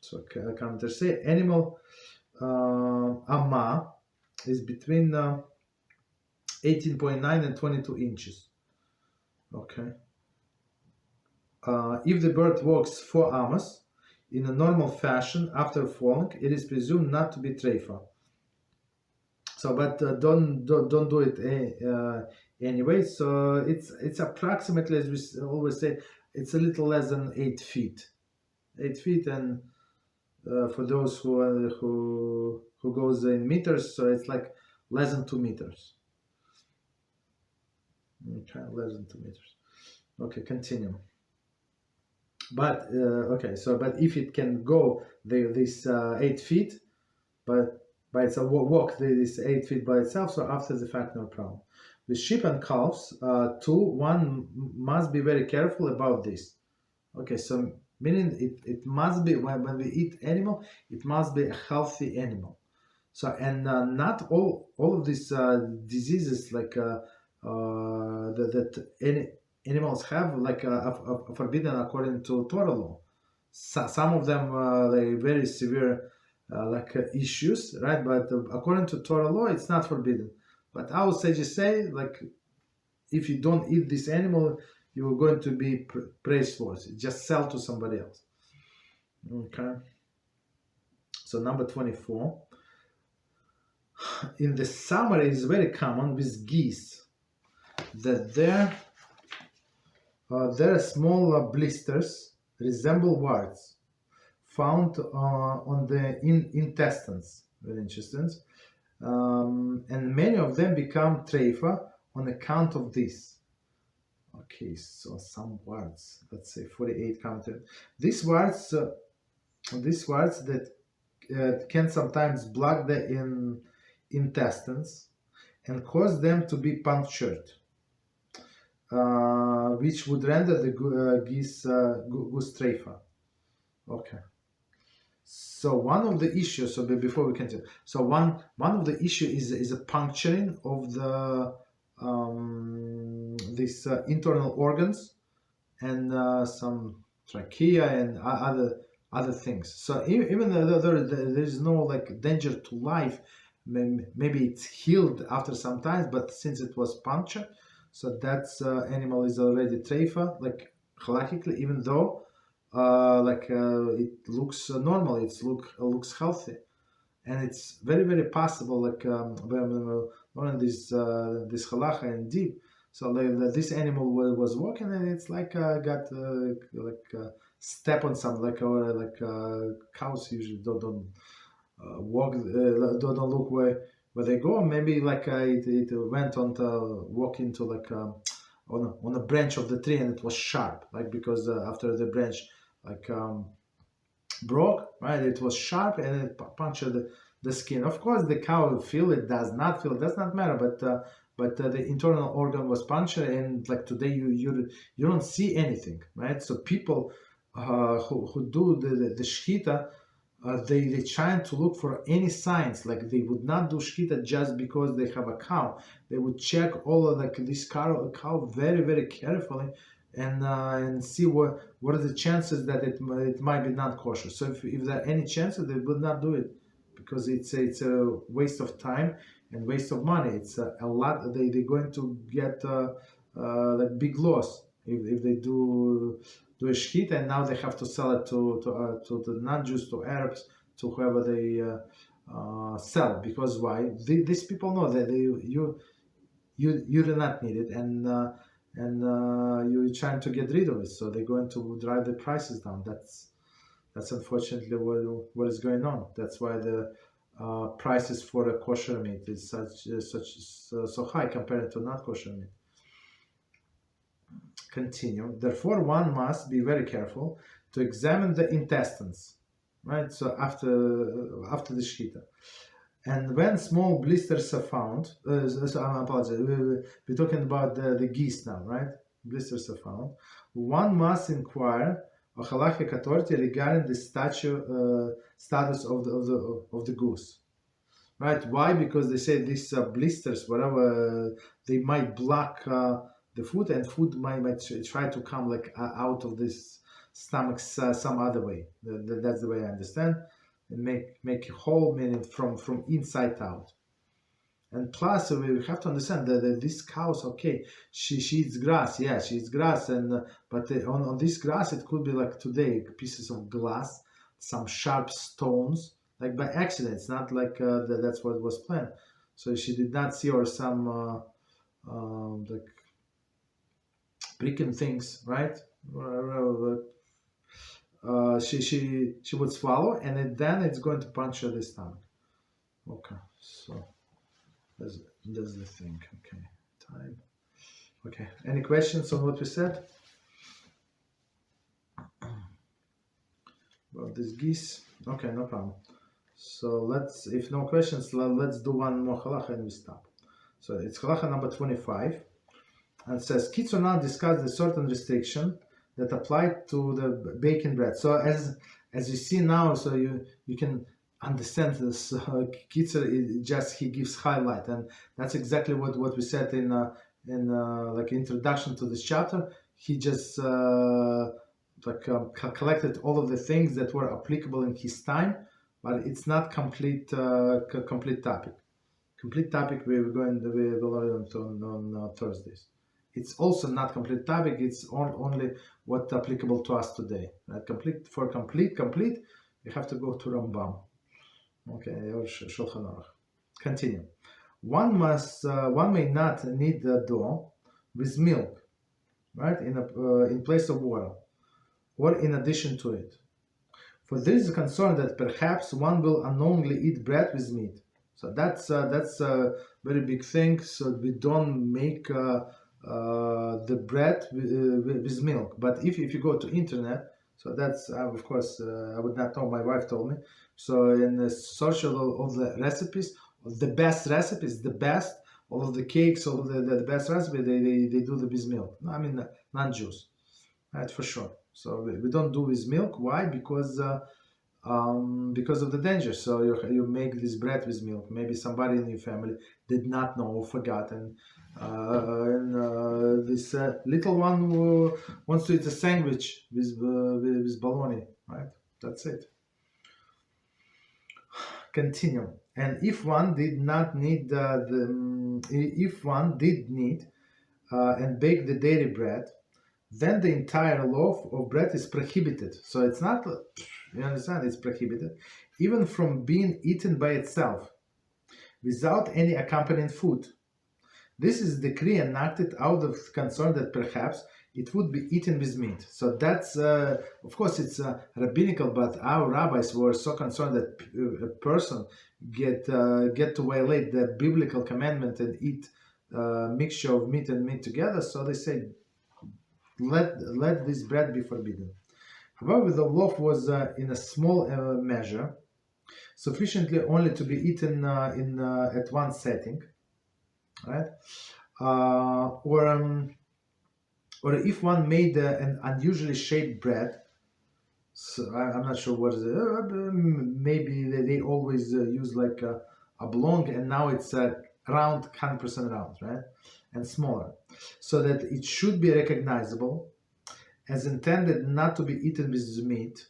so commentator say animal amma is between 18.9 and 22 inches. Okay. If the bird walks 4 amas in a normal fashion after falling, it is presumed not to be Tereifah. So, but don't do it anyway. So it's approximately, as we always say, it's a little less than 8 feet. 8 feet, and for those who goes in meters, so it's like less than 2 meters. Okay, less than 2 meters. Okay, continue. But okay, so but if it can go this 8 feet, but by itself walk this 8 feet by itself, so after the fact, no problem. With sheep and calves, one must be very careful about this. Okay, so meaning it must be when we eat animal, it must be a healthy animal. So and not all of these diseases like that any animals have like forbidden according to Torah law. Some of them they very severe issues, right? But according to Torah law, it's not forbidden. But our sages say like if you don't eat this animal, you're going to be praised for it. Just sell to somebody else. Okay. So number 24. In the summer, it is very common with geese that there are small blisters resemble warts found on the intestines. Very interesting. And many of them become Tereifah on account of this. Okay, so some warts, let's say 48 counted. These warts that can sometimes block the intestines and cause them to be punctured, which would render the goose Tereifah. Okay. So one of the issues, so before we continue, so one of the issue is a puncturing of the these internal organs and some trachea and other things. So even though there is no like danger to life, maybe it's healed after some time, but since it was punctured, so that animal is already Tereifah, like halachically, even though it looks normal, it looks healthy, and it's very very possible like when learning this halacha in deep. So this animal was walking and it's like got step on some cows usually don't walk don't look where they go. Maybe like it went on to walk into like on a branch of the tree and it was sharp, like because after the branch broke, right, it was sharp and it punctured the skin. Of course the cow feel it, does not matter, but the internal organ was punctured, and like today you don't see anything, right? So people who do the shechita, they trying to look for any signs. Like they would not do shechita just because they have a cow. They would check all of like this cow very very carefully and see what are the chances that it might be not kosher. So if there are any chances, they would not do it because it's a waste of time and waste of money. It's a lot. They're going to get like big loss if they do a shechita, and now they have to sell it to the non-Jews, to Arabs, to whoever they sell. Because why? These people know that you do not need it, and you're trying to get rid of it, so they're going to drive the prices down. That's unfortunately what is going on. That's why the prices for a kosher meat is so high compared to not kosher meat. Continue. Therefore, one must be very careful to examine the intestines, right? So after the shechita, and when small blisters are found, so I apologize. We're talking about the geese now, right? Blisters are found. One must inquire or halachic authority regarding the status of the goose. Right? Why? Because they say these blisters, whatever, they might block the food, and food might try to come like out of this stomach some other way. That's the way I understand. And make a whole, meaning from inside out. And plus, we have to understand that these cows, okay, she eats grass, yeah, she eats grass, and but on this grass, it could be like today, pieces of glass, some sharp stones, like by accident. It's not like that's what was planned. So she did not see, or some like pricking things, right? She would swallow, and then it's going to puncture the stomach. Okay, so. That's the thing. Okay, time. Okay, any questions on what we said about this geese? Okay, no problem. So let's, if no questions, let's do one more halacha and we stop. So it's halacha number 25, and it says Kitzur now discussed a certain restriction that applied to the baking bread. So as you see now, so you can understand this. Kitzur, just he gives highlight, and that's exactly what we said in like introduction to this chapter. He just collected all of the things that were applicable in his time, but it's not complete topic. Complete topic we will learn on Thursdays. It's also not complete topic. It's only what applicable to us today. Right? Complete. You have to go to Rambam. Okay, or Shulchan Aruch. Continue. One may not knead the dough with milk, right? In place of water, or in addition to it. For there is a concern that perhaps one will unknowingly eat bread with meat. So that's a very big thing. So we don't make the bread with milk. But if you go to internet, so that's of course I would not know. My wife told me. So in the search of the recipes, the best recipes, all of the cakes, all of the best recipe, they do the with milk. I mean, non-Jews, right, for sure. So we don't do with milk. Why? Because of the danger. So you make this bread with milk. Maybe somebody in your family did not know or forgot, and this little one who wants to eat a sandwich with bologna, right? That's it. Continue. And if one did not need if one did need and bake the dairy bread, then the entire loaf of bread is prohibited. So it's not, you understand, it's prohibited, even from being eaten by itself, without any accompanying food. This is a decree enacted out of concern that perhaps it would be eaten with meat. So that's, of course, it's rabbinical, but our rabbis were so concerned that a person get to violate the biblical commandment and eat mixture of meat and meat together. So they say, let this bread be forbidden. However, the loaf was in a small measure, sufficiently only to be eaten at one setting, right? Or if one made an unusually shaped bread, so I'm not sure what is it. Maybe they always use like a oblong, and now it's round, 100% round, right? And smaller, so that it should be recognizable as intended not to be eaten with meat,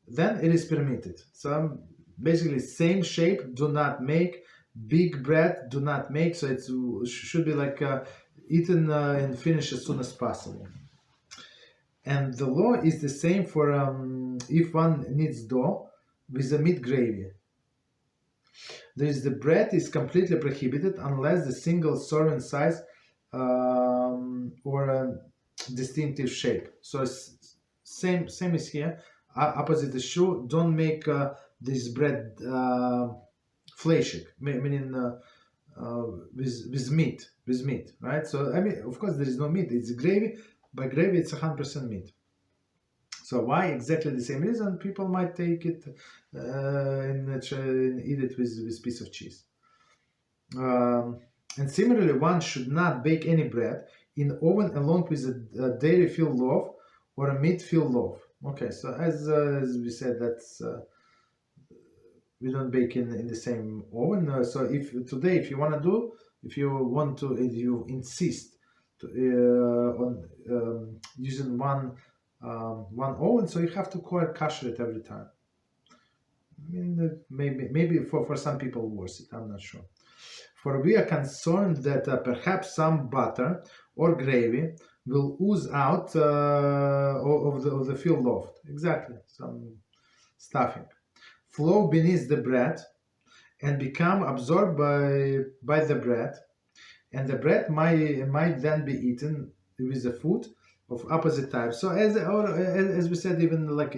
then it is permitted. So basically, same shape, do not make. Big bread, do not make. So it should be like eaten and finished as soon as possible. And the law is the same for if one needs dough with a meat gravy. The bread is completely prohibited unless the single serving size or a distinctive shape. So it's same as here. Opposite the shoe, don't make this bread fleshig, meaning with meat, right? So I mean, of course, there is no meat. It's gravy. By gravy, it's 100% meat. So why exactly the same reason? People might take it and eat it with piece of cheese. And similarly, one should not bake any bread in oven along with a dairy-filled loaf or a meat-filled loaf. Okay, so as we said, that's we don't bake in the same oven. So if you insist on using one oven, so you have to kosher it every time. I mean, maybe for some people worth it. I'm not sure. For we are concerned that perhaps some butter or gravy will ooze out of the filled loaf. Exactly, some stuffing. Flow beneath the bread and become absorbed by the bread, and the bread might then be eaten with the food of opposite type. So as we said, even like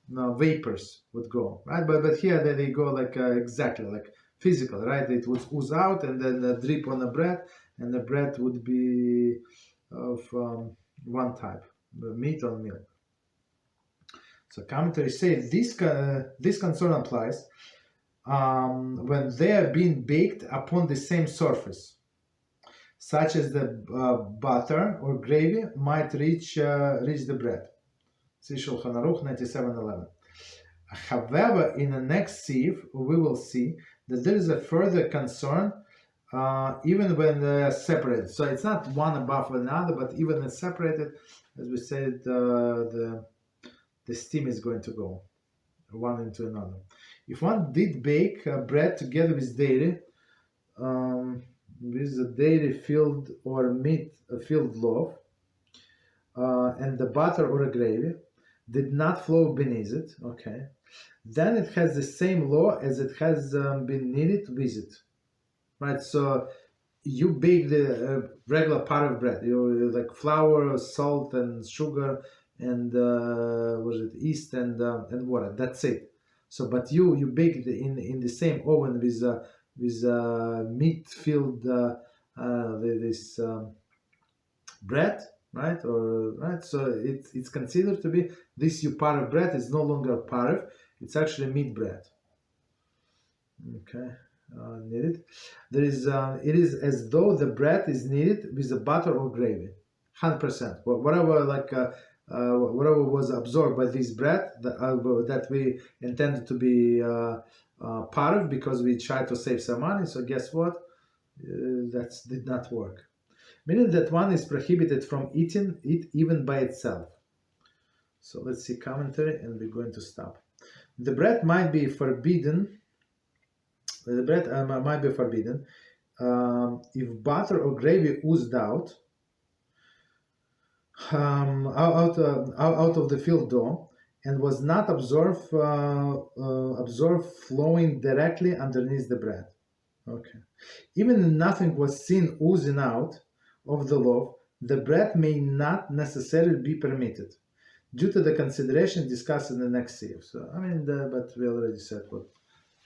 vapors would go, right? But here they go like exactly like physical, right? It would ooze out and then drip on the bread, and the bread would be of one type, meat or milk. So commentaries say this concern applies when they are being baked upon the same surface, such as the butter or gravy might reach the bread. See Shulchan Aruch 97:11. However, in the next sieve, we will see that there is a further concern even when they are separated. So it's not one above another, but even when separated, as we said, the steam is going to go one into another. If one did bake bread together with dairy filled or meat filled loaf, and the butter or a gravy did not flow beneath it, okay, then it has the same law as it has been kneaded with it, right? So you bake the regular part of bread, you like flour, salt, and sugar, and yeast and water. That's it. So, but you bake it in the same oven with meat filled this bread, right? So it's considered to be this part of bread is no longer parve, it's actually meat bread. Okay, kneaded. It is as though the bread is kneaded with the butter or gravy, 100%. Whatever was absorbed by this bread that we intended to be parve because we tried to save some money. So guess what? That did not work. Meaning that one is prohibited from eating it even by itself. So let's see commentary, and we're going to stop. The bread might be forbidden. The bread might be forbidden if butter or gravy oozed out of the filled dough and was not absorbed flowing directly underneath the bread. Okay. Even if nothing was seen oozing out of the loaf, the bread may not necessarily be permitted due to the consideration discussed in the next sieve. So, I mean, but we already said what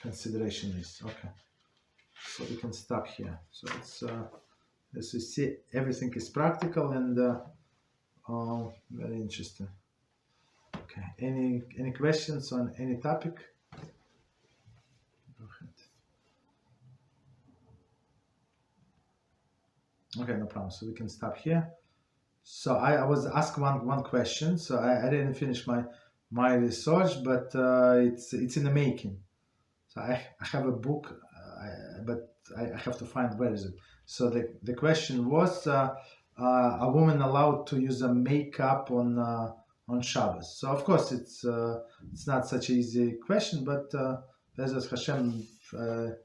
consideration is. Okay. So we can stop here. So it's, as you see, everything is practical and very interesting. Okay. Any questions on any topic? Go ahead. Okay, no problem. So we can stop here. So I was asked one question. So I didn't finish my research, but it's in the making. So I have a book, but I have to find where is it. So the question was, a woman allowed to use a makeup on Shabbos? So of course it's not such an easy question, but BeEzrat HaShem we're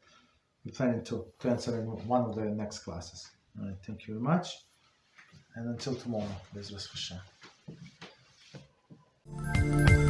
planning to answer in one of the next classes. All right, thank you very much, and until tomorrow, BeEzrat HaShem.